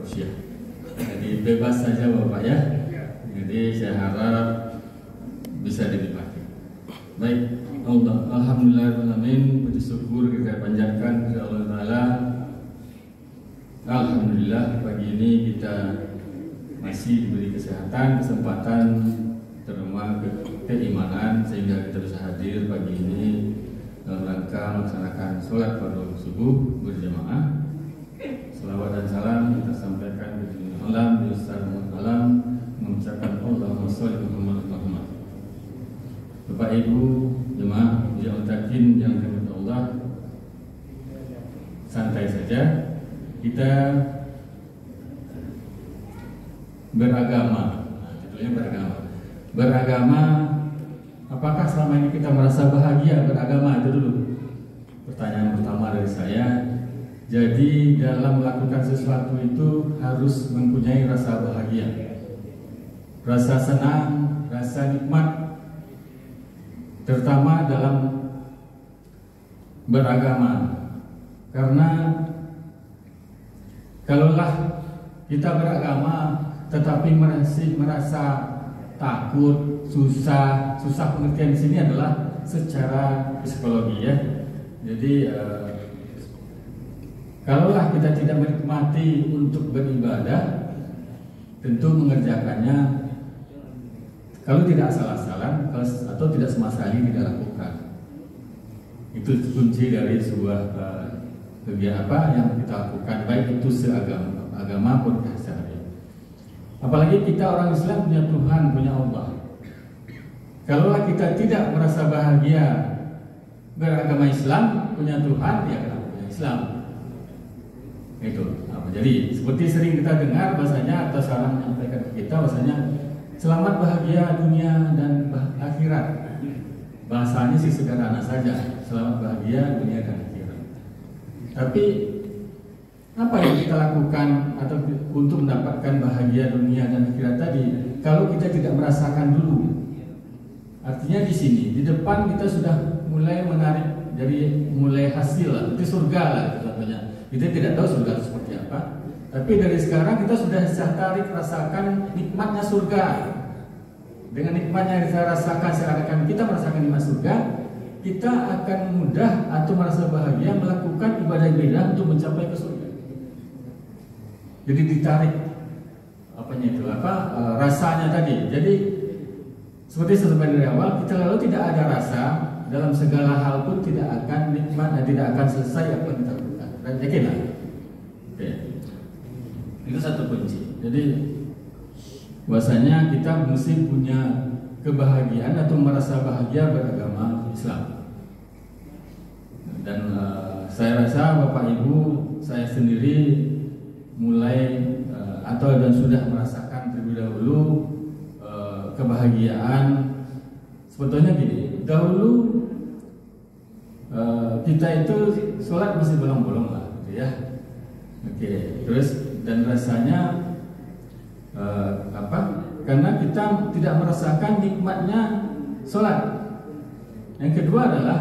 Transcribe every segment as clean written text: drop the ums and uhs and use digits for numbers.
usia. Jadi bebas saja Bapak ya. Jadi saya harap bisa dinikmati. Baik, alhamdulillahirrahmanirrahim. Puji syukur kita panjatkan kepada Allah Ta'ala. Alhamdulillah pagi ini kita masih diberi kesehatan, kesempatan terima keimanan sehingga kita bisa hadir pagi ini dalam rangka melaksanakan sholat fardu subuh berjamaah. Salawat dan salam kita sampaikan ke dunia alam, di Ustaz Alam, mengucapkan Allahumma sholli Muhammad. Bapak Ibu jemaah yang takin yang dirahmati Allah, santai saja. Kita beragama, judulnya beragama. Beragama, apakah selama ini kita merasa bahagia beragama? Itu dulu pertanyaan pertama dari saya. Jadi dalam melakukan sesuatu itu harus mempunyai rasa bahagia, rasa senang, rasa nikmat, terutama dalam beragama. Karena kalaulah kita beragama tetapi masih merasa takut, susah pengertian di sini adalah secara psikologi ya. Jadi kalaulah kita tidak menikmati untuk beribadah, tentu mengerjakannya kalau tidak asal-asalan atau tidak sama sekali tidak lakukan. Itu kunci dari sebuah kegiatan apa yang kita lakukan, baik itu seagama pun sehari. Apalagi kita orang Islam punya Tuhan, punya Allah. Kalaulah kita tidak merasa bahagia beragama Islam, punya Tuhan, ya kenapa punya Islam? Itu apa? Jadi seperti sering kita dengar bahasanya atau saran menyampaikan ke kita bahasanya selamat bahagia dunia dan akhirat. Bahasanya sih sederhana saja, selamat bahagia dunia dan akhirat. Tapi apa yang kita lakukan atau untuk mendapatkan bahagia dunia dan akhirat tadi kalau kita tidak merasakan dulu? Artinya di sini di depan kita sudah mulai menarik dari mulai hasil lah, itu surga lah contohnya. Kita tidak tahu surga itu seperti apa, tapi dari sekarang kita sudah tertarik rasakan nikmatnya surga. Dengan nikmatnya yang kita rasakan seakan kita merasakan nikmat surga, kita akan mudah atau merasa bahagia melakukan ibadah-ibadah untuk mencapai ke surga. Jadi ditarik apanya itu rasanya tadi. Jadi seperti sesuai dari awal, kita lalu tidak ada rasa dalam segala hal pun tidak akan nikmat dan tidak akan selesai apa yang kita lakukan. Yakinlah. Oke. Itu satu kunci. Jadi bahwasanya kita mesti punya kebahagiaan atau merasa bahagia beragama Islam. Dan saya rasa Bapak Ibu, saya sendiri mulai atau dan sudah merasakan terlebih dahulu kebahagiaan. Sebetulnya gini, dahulu kita itu sholat masih bolong-bolong lah, gitu ya. Oke, terus dan rasanya karena kita tidak merasakan nikmatnya sholat. Yang kedua adalah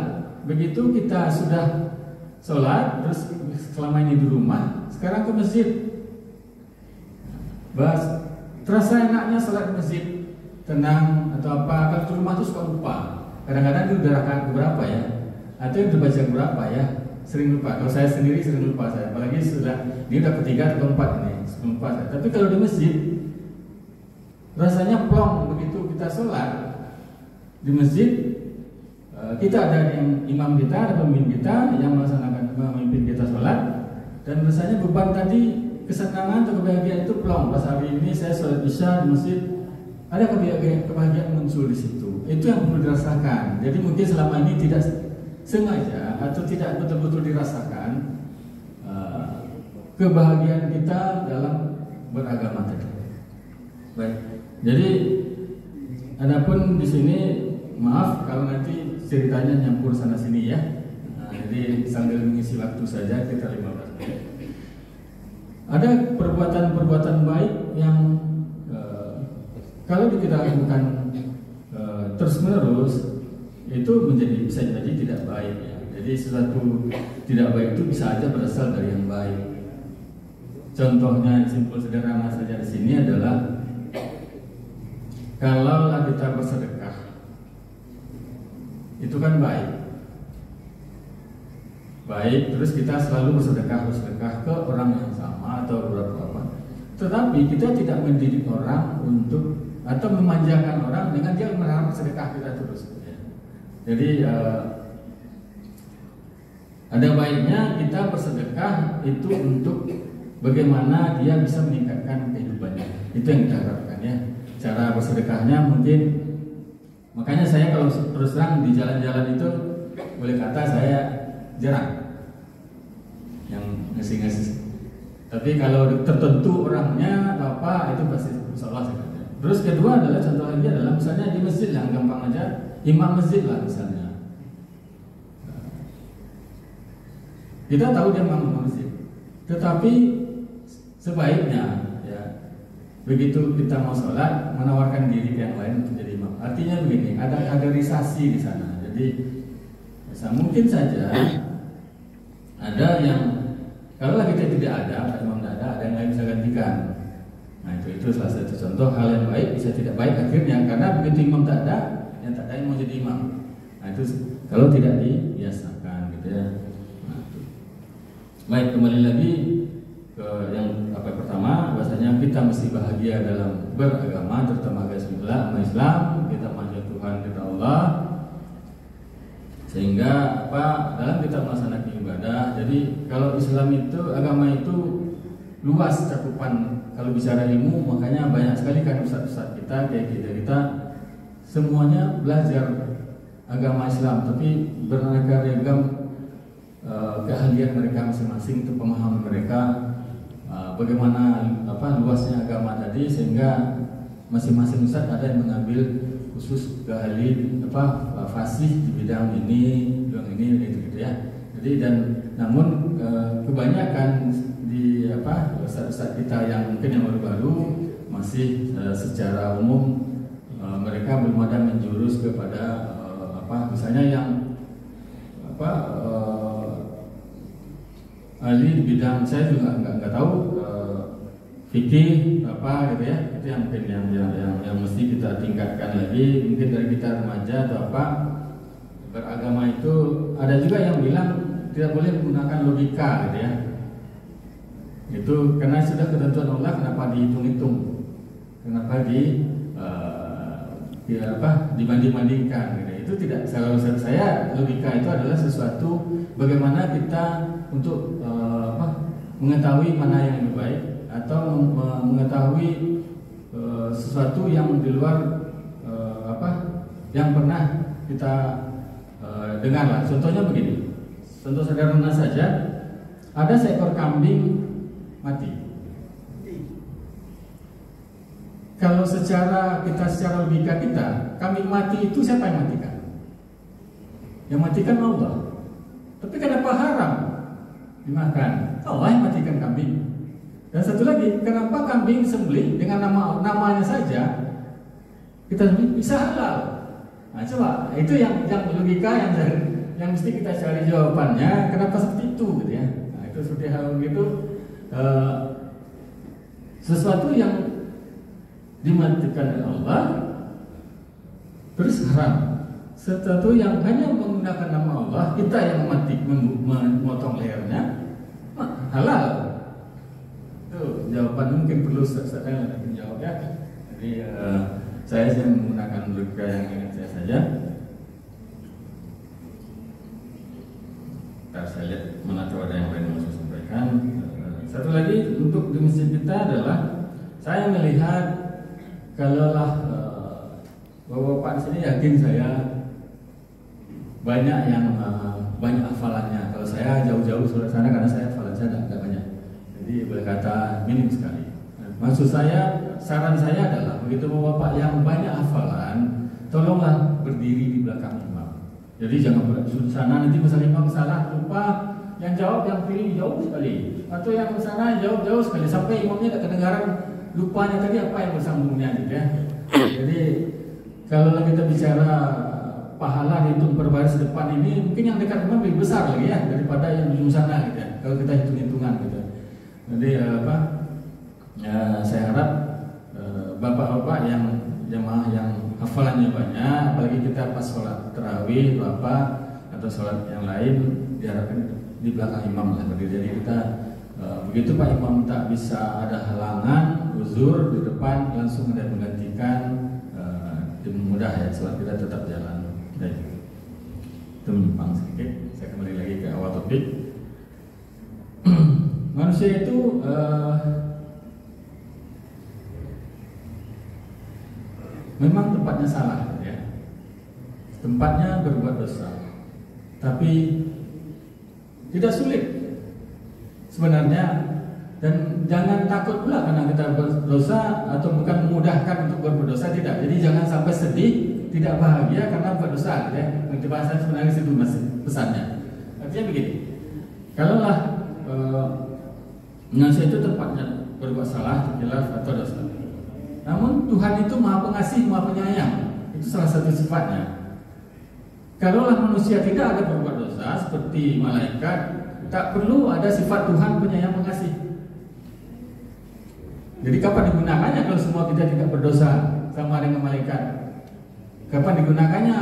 begitu kita sudah sholat, terus selama ini di rumah, sekarang ke masjid, terasa enaknya sholat di masjid, tenang atau apa. Kalau di rumah tuh suka lupa. Kadang-kadang itu udah rakaat berapa ya? Atau yang terbaca berapa ya, sering lupa. Kalau saya sendiri sering lupa saya, apalagi ini udah ketiga atau keempat ini, lupa saya. Tapi kalau di masjid rasanya plong begitu kita sholat di masjid, kita ada yang imam kita, ada pemimpin kita yang melaksanakan memimpin kita sholat, dan rasanya beban tadi, kesenangan atau kebahagiaan itu plong. Pas hari ini saya sholat isya di masjid, ada kebahagiaan muncul di situ. Itu yang perlu dirasakan. Jadi mungkin selama ini tidak sengaja atau tidak betul-betul dirasakan kebahagiaan kita dalam beragama tadi. Baik. Jadi adapun di sini maaf kalau nanti ceritanya nyampur sana sini ya. Jadi sambil mengisi waktu saja kita 15 menit. Ada perbuatan-perbuatan baik yang kalau kita lakukan terus-menerus itu bisa jadi tidak baik ya. Jadi sesuatu tidak baik itu bisa aja berasal dari yang baik. contohnya simpel sederhana saja di sini adalah kalau kita bersedekah itu kan baik, terus kita selalu bersedekah ke orang yang sama atau beberapa apa. Tetapi kita tidak mendidik orang untuk atau memanjakan orang dengan dia berharap sedekah kita terus. Jadi ada baiknya kita bersedekah itu untuk bagaimana dia bisa meningkatkan kehidupannya. Itu yang kita harapkan ya. Cara bersedekahnya mungkin, makanya saya kalau terus terang di jalan-jalan itu boleh kata saya jarang yang ngasih. Tapi kalau tertentu orangnya atau apa itu pasti insyaallah saya kerja. Terus kedua adalah contoh lagi adalah misalnya di masjid lah, gampang aja, imam masjid lah misalnya. Kita tahu dia imam masjid, tetapi sebaiknya ya begitu kita mau sholat menawarkan diri ke yang lain untuk jadi imam. Artinya begini, ada kaderisasi di sana. Jadi mungkin saja ada yang kalau kita tidak ada, imam tidak ada yang lain bisa gantikan. Nah itu salah satu contoh hal yang baik bisa tidak baik akhirnya karena begitu imam tak ada, yang tak ada yang mau jadi imam. Nah itu kalau tidak dibiasakan gitu ya. Nah, baik, kembali lagi ke yang pertama, bahasanya kita mesti bahagia dalam beragama, terutama agama Islam, kita manjat Tuhan kita Allah. Sehingga dalam kita melaksanakan ibadah. Jadi kalau Islam itu, agama itu luas cakupan. Kalau bicara ilmu, makanya banyak sekali kan ustaz-ustaz kita kayak kita semuanya belajar agama Islam, tapi beraneka ragam keahlian mereka masing-masing, itu pemahaman mereka bagaimana luasnya agama tadi, sehingga masing-masing ustaz ada yang mengambil khusus keahlian fasih di bidang ini gitu ya. Jadi namun kebanyakan di ustaz-ustaz kita yang mungkin yang baru-baru masih secara umum mereka belum ada menjurus kepada misalnya yang ahli di bidang, saya juga nggak tahu fikih gitu ya. Itu yang mungkin yang mesti kita tingkatkan lagi. Mungkin dari kita remaja atau beragama itu ada juga yang bilang tidak boleh menggunakan logika gitu ya. Itu karena sudah ketentuan Allah, kenapa dihitung-hitung, kenapa dibanding-bandingkan gitu. Itu tidak, kalau saya logika itu adalah sesuatu bagaimana kita untuk mengetahui mana yang lebih baik atau mengetahui sesuatu yang di luar yang pernah kita dengar lah. Contohnya begini, contoh sederhana saja, ada seekor kambing mati. Kalau secara logika kita, kambing mati itu siapa yang matikan? Yang matikan Allah. Tapi kenapa haram dimakan? Allah yang matikan kambing. Dan satu lagi, kenapa kambing sembelih dengan namanya saja kita sembelih bisa halal? Nah coba, itu yang logika yang mesti kita cari jawabannya. Kenapa seperti itu gitu ya? Nah itu seperti hal begitu, sesuatu yang dimatikan oleh Allah terus haram. Sesuatu yang hanya menggunakan nama Allah, kita yang memotong lehernya halal. Itu jawaban mungkin perlu saya menjawab ya. Jadi saya menggunakan logika yang ingat saya saja. Ntar saya lihat mana tuh ada yang lain mau saya sampaikan. Satu lagi untuk di masjid kita adalah saya melihat kalaulah bapak-bapak di sini yakin saya banyak yang banyak hafalannya. Kalau saya jauh-jauh ke sana karena saya hafalan saya tidak banyak. Jadi boleh kata minim sekali. Maksud saya, saran saya adalah begitu bapak yang banyak hafalan, tolonglah berdiri di belakang imam. Jadi jangan berdiri di sana, nanti misalnya imam salah lupa, yang jawab yang pilih jauh sekali, atau yang ke sana jauh sekali sampai imamnya tidak kedengaran lupanya tadi apa yang bersambungnya gitu ya. Jadi kalau kita bicara pahala dihitung per baris depan ini, mungkin yang dekat imam lebih besar lagi ya daripada yang di ujung sana gitu ya. Kalau kita hitung-hitungan gitu. Jadi saya harap bapak-bapak yang jemaah yang hafalannya banyak, apalagi kita pas sholat tarawih atau apa atau sholat yang lain, diharapkan di belakang imam lah berdiri. Jadi kita begitu Pak Imam tak bisa ada halangan uzur di depan, langsung ada menggantikan, mudah ya sholat kita tetap jalan. Baik, itu menyimpang sedikit. Saya kembali lagi ke awal topik. Manusia itu memang tempatnya salah, ya. Tempatnya berbuat dosa, tapi tidak sulit sebenarnya. Dan jangan takut pula karena kita berdosa, atau bukan memudahkan untuk berbuat dosa, tidak. Jadi jangan sampai sedih, tidak bahagia karena berbuat dosa, ya. Nanti bahasan sebenarnya itu masih pesannya. Artinya begini, kalaulah manusia itu tempatnya berbuat salah, khilaf atau dosa, namun Tuhan itu Maha Pengasih, Maha Penyayang. Itu salah satu sifatnya. Kalaulah manusia tidak ada berbuat dosa seperti malaikat, tak perlu ada sifat Tuhan penyayang pengasih. Jadi kapan digunakannya kalau semua kita tidak berdosa sama dengan malaikat? Kapan digunakannya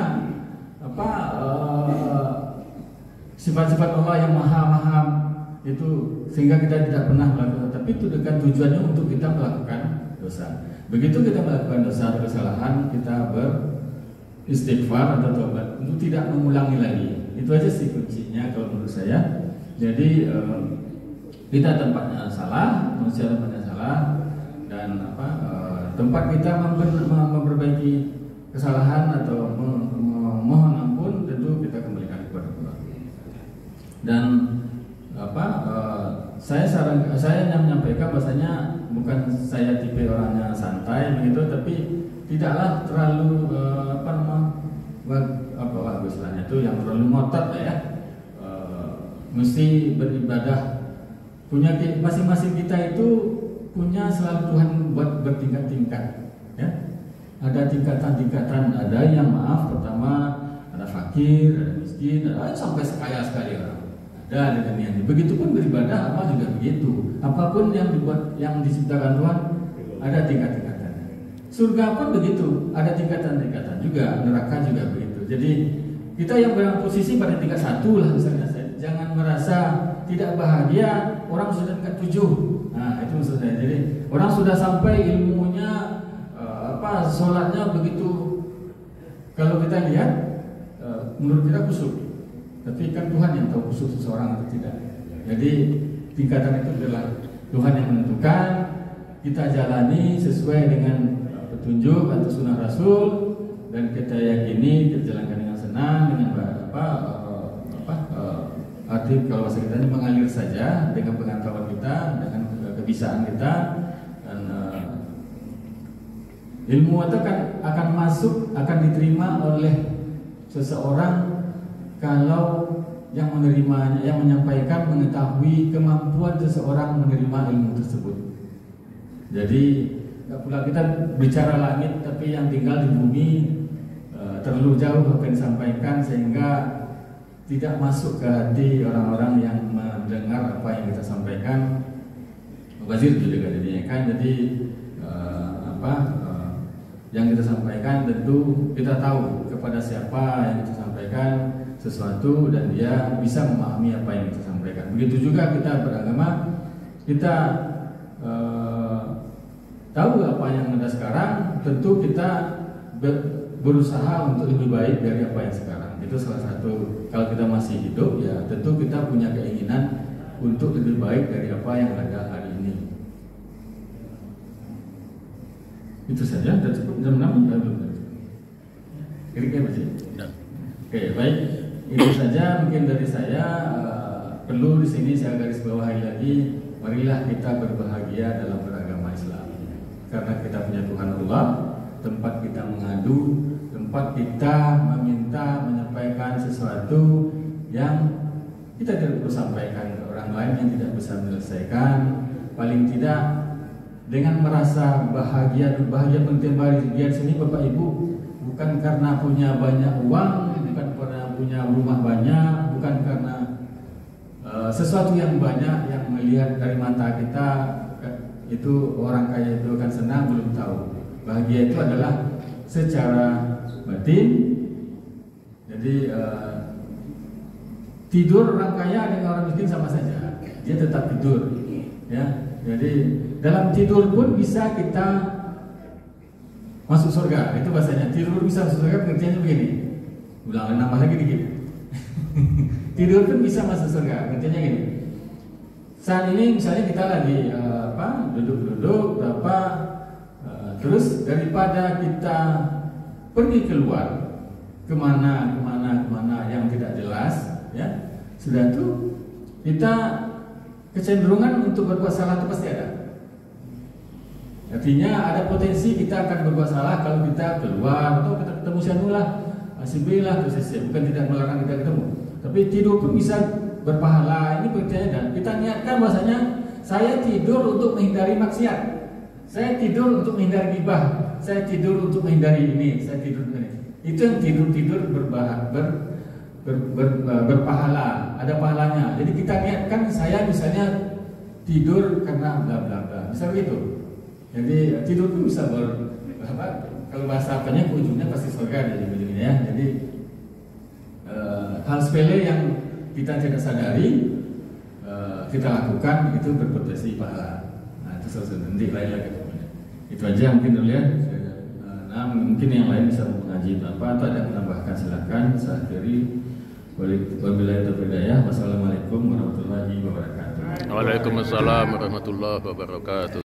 sifat-sifat Allah yang maha itu, sehingga kita tidak pernah melakukan, tapi itu dengan tujuannya untuk kita melakukan dosa. Begitu kita melakukan dosa atau kesalahan, kita beristighfar atau taubat untuk tidak mengulangi lagi. Itu aja sih kuncinya kalau menurut saya. Jadi kita tempatnya salah, manusia tempatnya salah, dan tempat kita memperbaiki kesalahan atau memohon ampun, tentu kita kembalikan kepada Allah. Dan saya menyampaikan bahasanya bukan saya tipe orangnya santai begitu, tapi tidaklah terlalu istilahnya itu yang terlalu ngotot ya. Mesti beribadah, punya masing-masing kita itu punya selalu Tuhan buat bertingkat-tingkat, ya. Ada tingkatan-tingkatan, ada yang pertama ada fakir, ada miskin, ada sampai sekaya sekali orang. Ada di dunia ini. Begitupun beribadah, amal juga begitu. Apapun yang dibuat, yang diciptakan Tuhan, ada tingkat-tingkatan. Surga pun begitu, ada tingkatan-tingkatan juga, neraka juga begitu. Jadi kita yang berposisi pada tingkat 1 lah misalnya, jangan merasa tidak bahagia orang sudah tingkat 7. Nah itu maksud saya. Jadi orang sudah sampai ilmunya, sholatnya begitu. Kalau kita lihat, menurut kita khusyuk. Tapi kan Tuhan yang tahu khusyuk seseorang atau tidak. Jadi tingkatan itu adalah Tuhan yang menentukan. Kita jalani sesuai dengan petunjuk atau sunnah Rasul, dan kita yakini kita jalankan dengan senang, dengan arti kalau bahasa kita mengalir saja dengan pengetahuan kita, dengan kebisaan kita, dan ilmu itu akan masuk, akan diterima oleh seseorang kalau yang menerimanya, yang menyampaikan mengetahui kemampuan seseorang menerima ilmu tersebut. Jadi tidak pula kita bicara langit, tapi yang tinggal di bumi terlalu jauh apa yang disampaikan, sehingga tidak masuk ke hati orang-orang yang mendengar apa yang kita sampaikan. Mubazir juga jadinya kan. Jadi yang kita sampaikan tentu kita tahu kepada siapa yang kita sampaikan sesuatu, dan dia bisa memahami apa yang kita sampaikan. Begitu juga kita beragama, kita tahu apa yang ada sekarang, tentu kita berusaha untuk lebih baik dari apa yang sekarang. Itu salah satu. Kalau kita masih hidup, ya tentu kita punya keinginan untuk lebih baik dari apa yang ada hari ini. Itu saja. Dan cukup jam 6 belum? Kira-kira masih? Oke, baik. Itu saja mungkin dari saya. Perlu di sini saya garis bawahi lagi, marilah kita berbahagia dalam beragama Islam. Karena kita punya Tuhan Allah, tempat kita mengadu, tempat kita meminta, menyampaikan sesuatu yang kita tidak perlu sampaikan ke orang lain yang tidak bisa menyelesaikan. Paling tidak dengan merasa bahagia penting bahagia di sini Bapak Ibu, bukan karena punya banyak uang, bukan karena punya rumah banyak, bukan karena sesuatu yang banyak yang melihat dari mata kita itu orang kaya itu akan senang, belum tahu. Bahagia itu adalah secara batin. Jadi tidur orang kaya dengan orang miskin sama saja, dia tetap tidur, ya. Jadi dalam tidur pun bisa kita masuk surga. Itu bahasanya tidur bisa masuk surga. Pengertiannya begini. Ulang nambah lagi dikit. Tidur pun bisa masuk surga. Pengertiannya gini. Saat ini misalnya kita lagi duduk-duduk, terus daripada kita pergi keluar kemana yang tidak jelas, ya, sudah itu kita kecenderungan untuk berbuat salah itu pasti ada. Artinya ada potensi kita akan berbuat salah kalau kita keluar atau kita ketemu sianulah, asibilah, bukan tidak melarang kita ketemu. Tapi tidur pun bisa berpahala. Ini pengertiannya, dan kita niatkan bahasanya saya tidur untuk menghindari maksiat, saya tidur untuk menghindari gibah, saya tidur untuk menghindari ini, saya tidur ini. Itu yang tidur berpahala, ada pahalanya. Jadi kita niatkan saya misalnya tidur karena bla bla bla, bisa begitu. Jadi tidur pun bisa kalau bahasa apanya ujungnya pasti surga dari ujungnya, ya. Jadi hal sepele yang kita tidak sadari kita lakukan itu berpotensi pahala. Nah, itu nanti lain lagi. Itu aja mungkin dulu, ya. Nah, mungkin yang lain bisa mengaji apa atau ada menambahkan, silakan. Saya akhiri. Wabillahi taufiq wal hidayah. Wassalamualaikum warahmatullahi wabarakatuh. Waalaikumsalam warahmatullahi wabarakatuh.